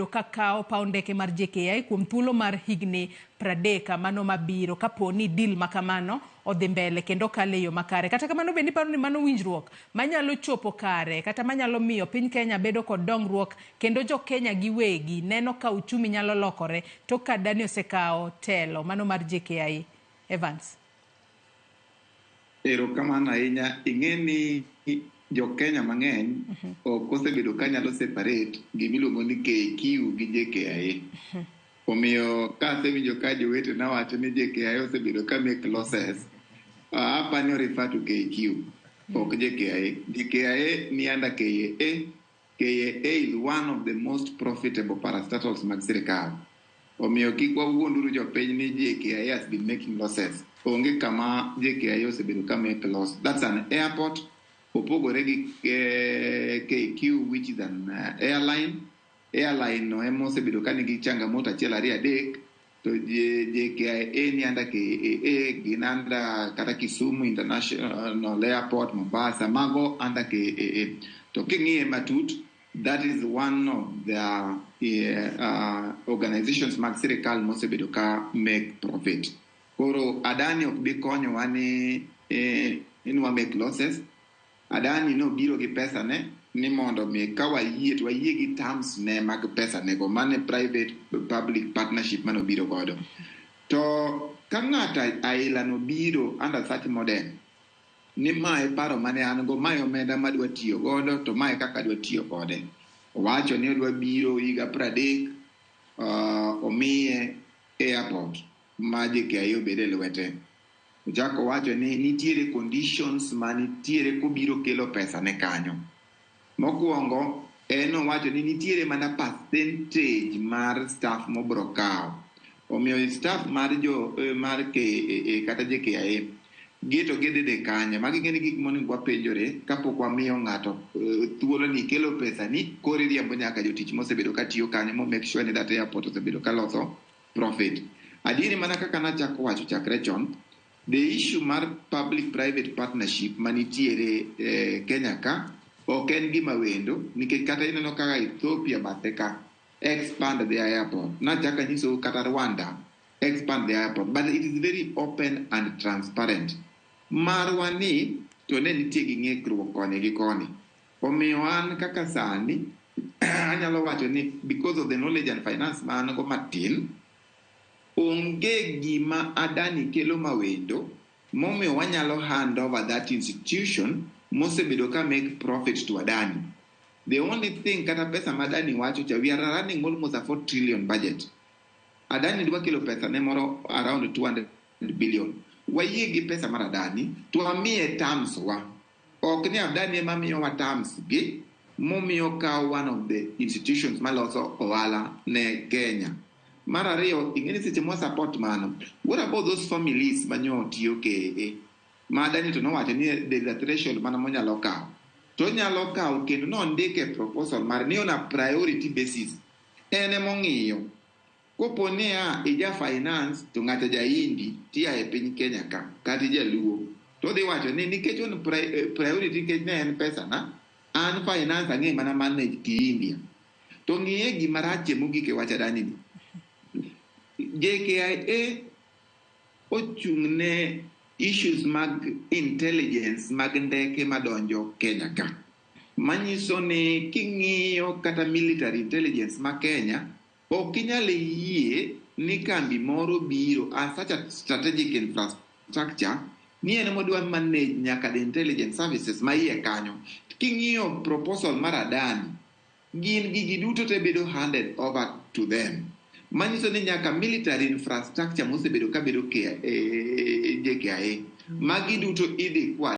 kakao paw ndeke mar JKIA kuom thuolo mar higni 30 mano mabiro kapo ni deal makamano odhi mbele kendo kale yo makare. Kata kamano bende paro ni mano winjruok manyalo chopo kare kata manyalo miyo piny Kenya bedo kod dongruok kendo jo Kenya giwegi neno ka uchumi nyalo lokore to ka Dani osekao telo mano mar JKIA. Evans. Erokamano ahinya. Ing'eni jo Kenya mang'eny ok osebedo ka nyalo separate gimiluongo ni KQ gi JKIA. Omiyo ka asewinjo ka jowete na wacho ni JKIA osebedo ka make losses, apani o refer to KQ, ok JKIA. JKIA ni under KAA. KAA is one of the most profitable parastatals mag sirikal. Omiyo kik wawuonduru jopiny ni JKIA has been making losses. Onge kama JKIA osebedo ka make loss. That's an airport. Opogore gi KQ, which is an airline. Airline no emo osebedo ka nigi changamoto achiel ariyo adek, to JKIA ni under KAA, gin under kata Kisumu International Airport, Mombasa, mago under KAA. To king'iye matut, that is one of the organizations mag sirikal mosebedo ka make profit. Koro Adani ok bi konyowa ni wa make losses. Adani no biro gi pesa ne ni mondo mi ka wayie gi terms ne mag pesa ne go mane private public partnership mano biro godo. To ka ng'ata aila no biro under such model ni mae paro mane an go, mae omenda madwa tiyo godo, to mae kaka dwa tiyo kode. Owacho ni odwa biro higa 30, omiye airport ma JKIA obede lwete. Jako wacho ni nitiere conditions manitiere kubiro kelo pesa ne kanyo. Mokuongo, wacho ni nitiere mana percentage mar staff mobro kao. Omiyo staff mar KAA kata JKIA gito gedede kanya. Magi gini gik monego wapenjore kapok wamiyo ng'ato thuolo ni kelo pesa ni kori riembo nyaka jotich mosebedo ka tiyo kanyo mo make sure ni that airport osebedo ka loso profit. Adieri mana kaka nachako wacho chakre chon, the issue mar public-private partnership manitiere Kenya ka ok en gima wendo, nikech kata ineno kaka Ethiopia bathe ka expand their airport. Nachaka nyiso kata Rwanda expand their airport, but it is very open and transparent. Marwa ni to ne nitie gi ng'ikruok koni gi koni. Omiyo an kaka sani anyalo wacho ni because of the knowledge and finance man go matin, onge gima Adani kelo mawendo momiyo wanyalo hand over that institution mosebedo ka make profit to Adani. The only thing kata pesa ma Adani wacho cha, we are running almost a 4 trillion budget. Adani dwa kelo pesa ne moro around 200 billion. Wayie gi pesa mar Adani to amiye terms wa. Ok ni Adani ema miyo wa terms gi momiyo ka one of the institutions maloso ohala ne Kenya. Mar ariyo, ing'eni seche mwa support mano. What about those families manyo tiyo KAA? Ma Adani to nowacho ni there is a threshold mana monyalo kawo. To nyalo kawo kendo nondike proposal mar ni on a priority basis. Ene mong'iyo. Kopo ni ija finance to ng'ata ja Hindi tiya e piny Kenya ka, kati jaluo. To dhi wacho ni nikech on priority nikech ne en pesa na, an finance ang'e mana manage ki India. To ng'iye gima rache mogik e wach Adani ni. JKIA ochung'ne issues mag intelligence mag ndeke madonjo Kenya ka. Manyiso ni king'iyo kata military intelligence ma Kenya, ok inyal yie ni kambi moro biro as such a strategic infrastructure ni en modwa manage nyaka the intelligence services ma iye kanyo. King'iyo proposal mar Adani, gin gigi duto te bedo handed over to them. Manyiso ni nyaka military infrastructure mosebedo ka bedo JKIA. Magi duto idhi kwa